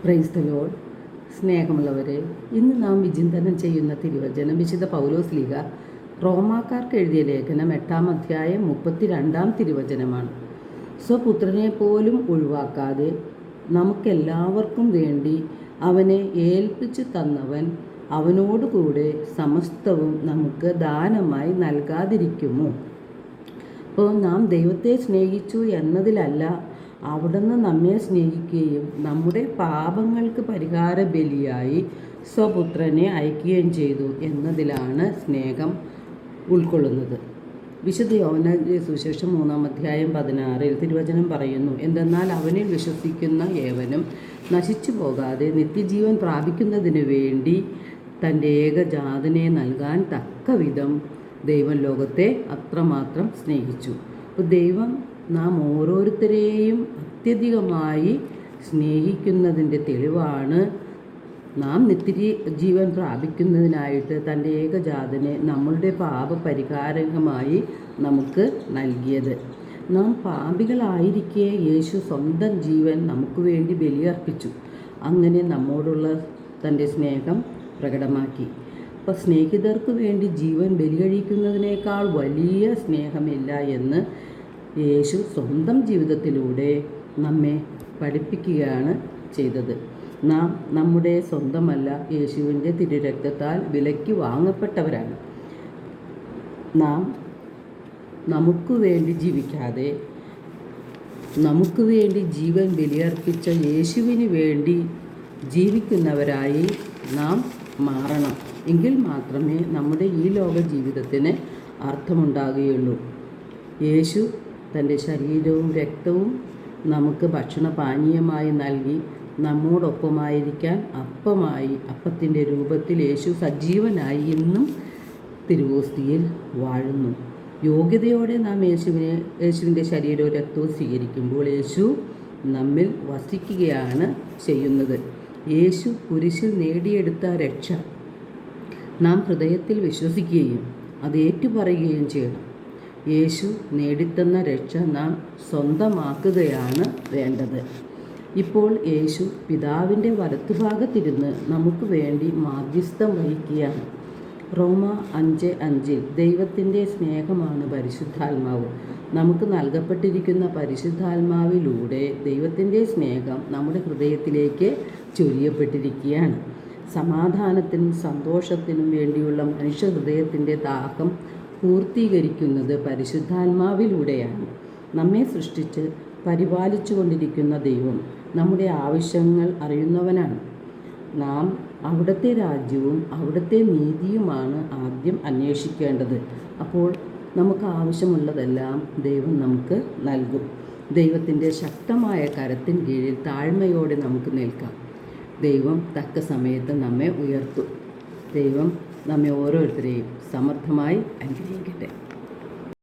Praise the Lord. സ്നേഹമുള്ളവരെ, ഇന്ന് നാം വിചിന്തനം ചെയ്യുന്ന തിരുവചനം വിശുദ്ധ പൗലോസ്ലീഹ റോമാക്കാർക്ക് എഴുതിയ ലേഖനം 8-ാം അധ്യായം 32-ാം തിരുവചനമാണ്. സ്വപുത്രനെ പോലും ഒഴിവാക്കാതെ നമുക്കെല്ലാവർക്കും വേണ്ടി അവനെ ഏൽപ്പിച്ചു തന്നവൻ അവനോടുകൂടെ സമസ്തവും നമുക്ക് ദാനമായി നൽകാതിരിക്കുമോ? അപ്പോൾ നാം ദൈവത്തെ സ്നേഹിച്ചു എന്നതിലല്ല, അവിടുന്ന് നമ്മെ സ്നേഹിക്കുകയും നമ്മുടെ പാപങ്ങൾക്ക് പരിഹാര ബലിയായി സ്വപുത്രനെ അയക്കുകയും ചെയ്തു എന്നതിലാണ് സ്നേഹം ഉൾക്കൊള്ളുന്നത്. വിശുദ്ധ യോഹന്നാന്റെ സുവിശേഷം 3-ാം അധ്യായം 16-ൽ തിരുവചനം പറയുന്നു, എന്തെന്നാൽ അവനിൽ വിശ്വസിക്കുന്ന ഏവനും നശിച്ചു പോകാതെ നിത്യജീവൻ പ്രാപിക്കുന്നതിന് വേണ്ടി തൻ്റെ ഏകജാതനെ നൽകാൻ തക്കവിധം ദൈവം ലോകത്തെ അത്രമാത്രം സ്നേഹിച്ചു. അപ്പോൾ ദൈവം നാം ഓരോരുത്തരെയും അത്യധികമായി സ്നേഹിക്കുന്നതിൻ്റെ തെളിവാണ് നാം നിത്യജീവൻ പ്രാപിക്കുന്നതിനായിട്ട് തൻ്റെ ഏകജാതനെ നമ്മളുടെ പാപപരിഹാരകമായി നമുക്ക് നൽകിയത്. നാം പാപികളായിരിക്കെ യേശു സ്വന്തം ജീവൻ നമുക്ക് വേണ്ടി ബലിയർപ്പിച്ചു. അങ്ങനെ നമ്മോടുള്ള തൻ്റെ സ്നേഹം പ്രകടമാക്കി. അപ്പോൾ സ്നേഹിതർക്ക് വേണ്ടി ജീവൻ ബലികഴിക്കുന്നതിനേക്കാൾ വലിയ സ്നേഹമില്ല എന്ന് യേശു സ്വന്തം ജീവിതത്തിലൂടെ നമ്മെ പഠിപ്പിക്കുകയാണ് ചെയ്തത്. നാം നമ്മുടെ സ്വന്തമല്ല, യേശുവിൻ്റെ തിരുരക്തത്താൽ വിലയ്ക്ക് വാങ്ങപ്പെട്ടവരാണ്. നാം നമുക്ക് വേണ്ടി ജീവിക്കാതെ നമുക്ക് വേണ്ടി ജീവൻ ബലിയർപ്പിച്ച യേശുവിന് വേണ്ടി ജീവിക്കുന്നവരായി നാം മാറണം. എങ്കിൽ മാത്രമേ നമ്മുടെ ഈ ലോക ജീവിതത്തിന് അർത്ഥമുണ്ടാകുകയുള്ളൂ. യേശു തൻ്റെ ശരീരവും രക്തവും നമുക്ക് ഭക്ഷണപാനീയമായി നൽകി നമ്മോടൊപ്പമായിരിക്കാൻ അപ്പത്തിൻ്റെ രൂപത്തിൽ യേശു സജീവനായി ഇന്നും തിരുവോസ്തിയിൽ വാഴുന്നു. യോഗ്യതയോടെ നാം യേശുവിൻ്റെ ശരീരവും രക്തവും സ്വീകരിക്കുമ്പോൾ യേശു നമ്മിൽ വസിക്കുകയാണ് ചെയ്യുന്നത്. യേശു കുരിശിൽ നേടിയെടുത്ത രക്ഷ നാം ഹൃദയത്തിൽ വിശ്വസിക്കുകയും അത് ഏറ്റുപറയുകയും ചെയ്യണം. യേശു നേടിത്തന്ന രക്ഷ നാം സ്വന്തമാക്കുകയാണ് വേണ്ടത്. ഇപ്പോൾ യേശു പിതാവിൻ്റെ വലത്തുഭാഗത്തിരുന്ന് നമുക്ക് വേണ്ടി മാധ്യസ്ഥം വഹിക്കുകയാണ്. റോമ 5:5 ദൈവത്തിൻ്റെ സ്നേഹമാണ് പരിശുദ്ധാത്മാവ്. നമുക്ക് നൽകപ്പെട്ടിരിക്കുന്ന പരിശുദ്ധാത്മാവിലൂടെ ദൈവത്തിൻ്റെ സ്നേഹം നമ്മുടെ ഹൃദയത്തിലേക്ക് ചൊരിയപ്പെട്ടിരിക്കുകയാണ്. സമാധാനത്തിനും സന്തോഷത്തിനും വേണ്ടിയുള്ള മനുഷ്യ ഹൃദയത്തിൻ്റെ ദാഹം പൂർത്തീകരിക്കുന്നത് പരിശുദ്ധാത്മാവിലൂടെയാണ്. നമ്മെ സൃഷ്ടിച്ച് പരിപാലിച്ചു കൊണ്ടിരിക്കുന്ന ദൈവം നമ്മുടെ ആവശ്യങ്ങൾ അറിയുന്നവനാണ്. നാം അവിടുത്തെ രാജ്യവും അവിടുത്തെ നീതിയുമാണ് ആദ്യം അന്വേഷിക്കേണ്ടത്. അപ്പോൾ നമുക്ക് ആവശ്യമുള്ളതെല്ലാം ദൈവം നമുക്ക് നൽകും. ദൈവത്തിൻ്റെ ശക്തമായ കരത്തിൻ കീഴിൽ താഴ്മയോടെ നമുക്ക് നിൽക്കാം. ദൈവം തക്ക സമയത്ത് നമ്മെ ഉയർത്തും. ദൈവം നമ്മെ ഓരോരുത്തരെയും സമർത്ഥമായി അനുഗ്രഹിക്കട്ടെ.